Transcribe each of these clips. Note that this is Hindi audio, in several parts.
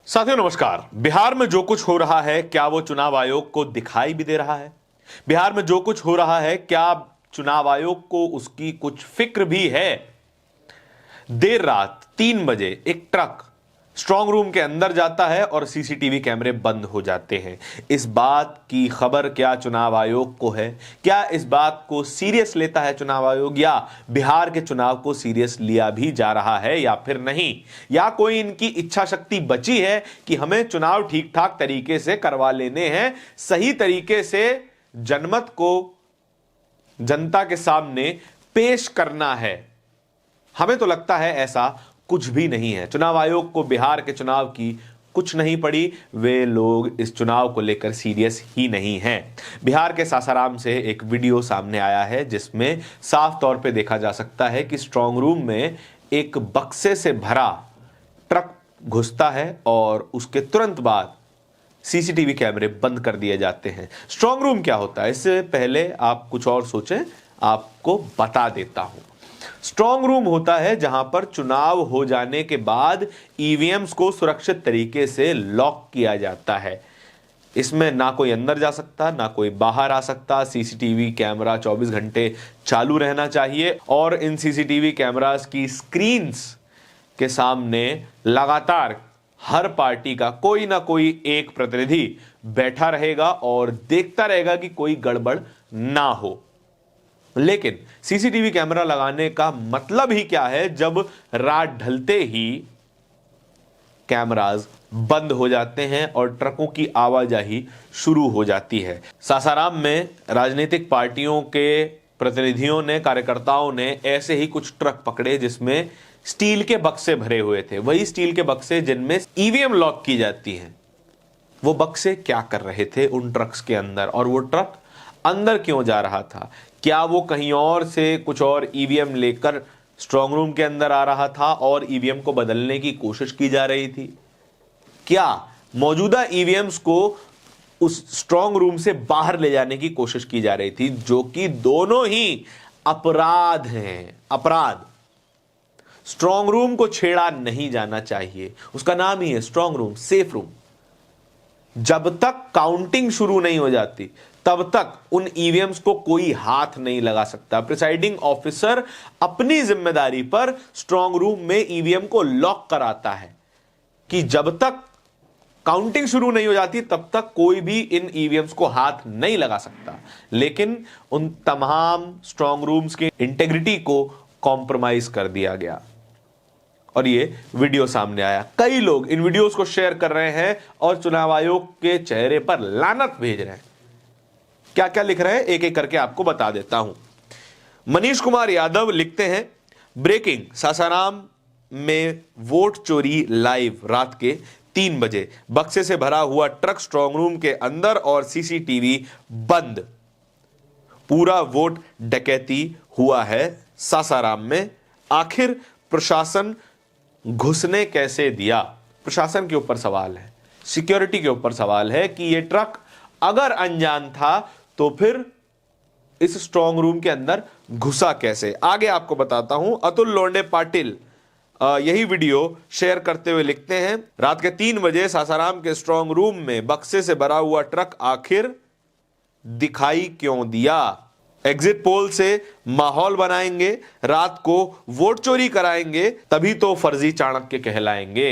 साथियों नमस्कार। बिहार में जो कुछ हो रहा है क्या वो चुनाव आयोग को दिखाई भी दे रहा है? बिहार में जो कुछ हो रहा है क्या चुनाव आयोग को उसकी कुछ फिक्र भी है? देर रात 3 बजे एक ट्रक स्ट्रांग रूम के अंदर जाता है और सीसीटीवी कैमरे बंद हो जाते हैं। इस बात की खबर क्या चुनाव आयोग को है? क्या इस बात को सीरियस लेता है चुनाव आयोग, या बिहार के चुनाव को सीरियस लिया भी जा रहा है या फिर नहीं? या कोई इनकी इच्छा शक्ति बची है कि हमें चुनाव ठीक ठाक तरीके से करवा लेने हैं, सही तरीके से जनमत को जनता के सामने पेश करना है? हमें तो लगता है ऐसा कुछ भी नहीं है। चुनाव आयोग को बिहार के चुनाव की कुछ नहीं पड़ी। वे लोग इस चुनाव को लेकर सीरियस ही नहीं हैं। बिहार के सासाराम से एक वीडियो सामने आया है जिसमें साफ तौर पे देखा जा सकता है कि स्ट्रांग रूम में एक बक्से से भरा ट्रक घुसता है और उसके तुरंत बाद सीसीटीवी कैमरे बंद कर दिए जाते हैं। स्ट्रांग रूम क्या होता है, इससे पहले आप कुछ और सोचें, आपको बता देता हूं। स्ट्रांग रूम होता है जहां पर चुनाव हो जाने के बाद ईवीएम्स को सुरक्षित तरीके से लॉक किया जाता है। इसमें ना कोई अंदर जा सकता, ना कोई बाहर आ सकता। सीसीटीवी कैमरा 24 घंटे चालू रहना चाहिए और इन सीसीटीवी कैमरास की स्क्रीन्स के सामने लगातार हर पार्टी का कोई ना कोई एक प्रतिनिधि बैठा रहेगा और देखता रहेगा कि कोई गड़बड़ ना हो। लेकिन सीसीटीवी कैमरा लगाने का मतलब ही क्या है जब रात ढलते ही कैमरास बंद हो जाते हैं और ट्रकों की आवाजाही शुरू हो जाती है। सासाराम में राजनीतिक पार्टियों के प्रतिनिधियों ने, कार्यकर्ताओं ने ऐसे ही कुछ ट्रक पकड़े जिसमें स्टील के बक्से भरे हुए थे। वही स्टील के बक्से जिनमें ईवीएम लॉक की जाती हैं। वो बक्से क्या कर रहे थे उन ट्रक्स के अंदर, और वो ट्रक अंदर क्यों जा रहा था? क्या वो कहीं और से कुछ और ईवीएम लेकर स्ट्रांग रूम के अंदर आ रहा था और ईवीएम को बदलने की कोशिश की जा रही थी? क्या मौजूदा ईवीएम्स को उस स्ट्रांग रूम से बाहर ले जाने की कोशिश की जा रही थी, जो कि दोनों ही अपराध हैं। अपराध। स्ट्रांग रूम को छेड़ा नहीं जाना चाहिए, उसका नाम ही है स्ट्रांग रूम, सेफ रूम। जब तक काउंटिंग शुरू नहीं हो जाती तब तक उन ईवीएम्स को कोई हाथ नहीं लगा सकता। प्रिसाइडिंग ऑफिसर अपनी जिम्मेदारी पर स्ट्रांग रूम में ईवीएम को लॉक कराता है कि जब तक काउंटिंग शुरू नहीं हो जाती तब तक कोई भी इन ईवीएम्स को हाथ नहीं लगा सकता। लेकिन उन तमाम स्ट्रांग रूम्स की इंटेग्रिटी को कॉम्प्रोमाइज कर दिया गया और ये वीडियो सामने आया। कई लोग इन वीडियोस को शेयर कर रहे हैं और चुनाव आयोग के चेहरे पर लानत भेज रहे हैं। क्या क्या लिख रहे हैं एक एक करके आपको बता देता हूं। मनीष कुमार यादव लिखते हैं, ब्रेकिंग, सासाराम में वोट चोरी लाइव। रात के 3 बजे बक्से से भरा हुआ ट्रक स्ट्रांग रूम के अंदर और सीसीटीवी बंद। पूरा वोट डकैती हुआ है सासाराम में। आखिर प्रशासन घुसने कैसे दिया? प्रशासन के ऊपर सवाल है, सिक्योरिटी के ऊपर सवाल है कि यह ट्रक अगर अनजान था तो फिर इस स्ट्रांग रूम के अंदर घुसा कैसे? आगे आपको बताता हूं। अतुल लोंडे पाटिल यही वीडियो शेयर करते हुए लिखते हैं, रात के 3 बजे सासाराम के स्ट्रांग रूम में बक्से से भरा हुआ ट्रक आखिर दिखाई क्यों दिया? एग्जिट पोल से माहौल बनाएंगे, रात को वोट चोरी कराएंगे, तभी तो फर्जी चाणक्य कहलाएंगे।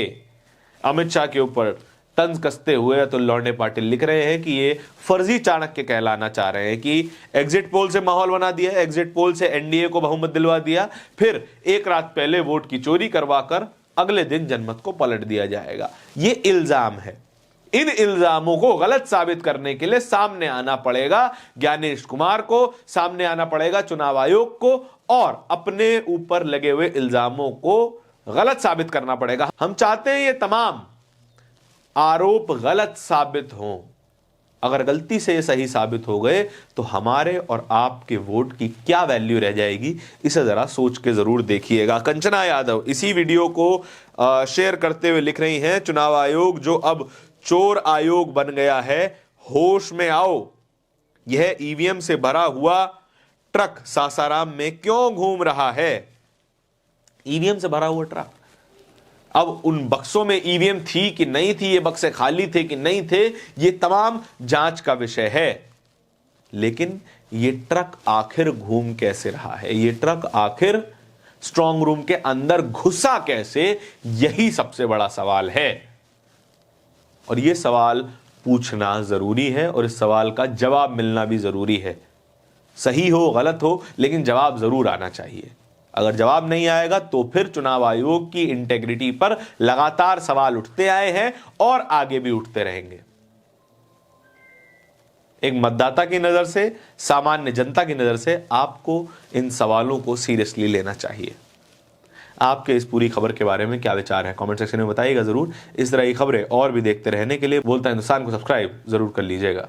अमित शाह के ऊपर तंज कसते हुए तो लौंडे पाटिल लिख रहे हैं कि ये फर्जी चाणक्य कहलाना चाह रहे हैं कि एग्जिट पोल से माहौल बना दिया, एग्जिट पोल से एनडीए को बहुमत दिलवा दिया, फिर एक रात पहले वोट की चोरी करवाकर अगले दिन जनमत को पलट दिया जाएगा। ये इल्जाम है। इन इल्जामों को गलत साबित करने के लिए सामने आना पड़ेगा ज्ञानेश कुमार को, सामने आना पड़ेगा चुनाव आयोग को और अपने ऊपर लगे हुए इल्जामों को गलत साबित करना पड़ेगा। हम चाहते हैं ये तमाम आरोप गलत साबित हों। अगर गलती से ये सही साबित हो गए तो हमारे और आपके वोट की क्या वैल्यू रह जाएगी, इसे जरा सोच के जरूर देखिएगा। कंचना यादव इसी वीडियो को शेयर करते हुए लिख रही हैं, चुनाव आयोग जो अब चोर आयोग बन गया है, होश में आओ। यह ईवीएम से भरा हुआ ट्रक सासाराम में क्यों घूम रहा है? ईवीएम से भरा हुआ ट्रक अब उन बक्सों में ईवीएम थी कि नहीं थी, ये बक्से खाली थे कि नहीं थे, ये तमाम जांच का विषय है। लेकिन ये ट्रक आखिर घूम कैसे रहा है, ये ट्रक आखिर स्ट्रांग रूम के अंदर घुसा कैसे, यही सबसे बड़ा सवाल है। और यह सवाल पूछना जरूरी है और इस सवाल का जवाब मिलना भी जरूरी है। सही हो गलत हो, लेकिन जवाब जरूर आना चाहिए। अगर जवाब नहीं आएगा तो फिर चुनाव आयोग की इंटेग्रिटी पर लगातार सवाल उठते आए हैं और आगे भी उठते रहेंगे। एक मतदाता की नजर से, सामान्य जनता की नजर से आपको इन सवालों को सीरियसली लेना चाहिए। आपके इस पूरी खबर के बारे में क्या विचार है, कमेंट सेक्शन में बताइएगा जरूर। इस तरह की खबरें और भी देखते रहने के लिए बोलता हिंदुस्तान को सब्सक्राइब जरूर कर लीजिएगा।